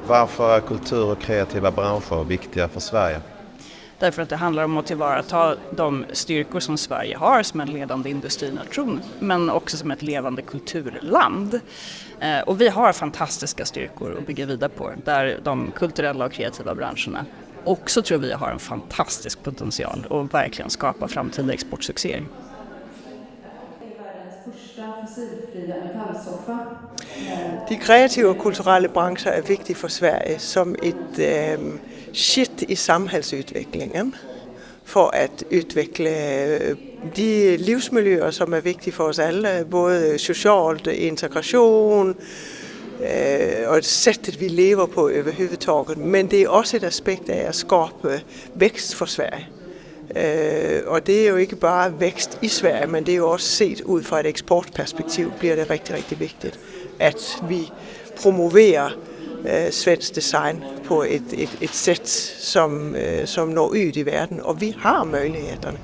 Varför är kultur och kreativa branscher viktiga för Sverige? Därför att det handlar om att tillvarata de styrkor som Sverige har som en ledande industrination, men också som ett levande kulturland. Och vi har fantastiska styrkor att bygga vidare på, där de kulturella och kreativa branscherna också tror vi har en fantastisk potential att verkligen skapa framtida exportsuccéer. De kreative og kulturelle brancher er vigtige for Sverige som et shit i samhällsudviklingen for at udvikle de livsmiljøer, som er vigtige for os alle, både socialt, integration og sættet vi lever på överhuvudtaget. Men det er også et aspekt af at skabe vækst for Sverige. Og det er jo ikke bare vækst i Sverige, men det er jo også set ud fra et eksportperspektiv, bliver det rigtig, rigtig vigtigt, at vi promoverer svensk design på et sæt, som når ud i verden, og vi har mulighederne.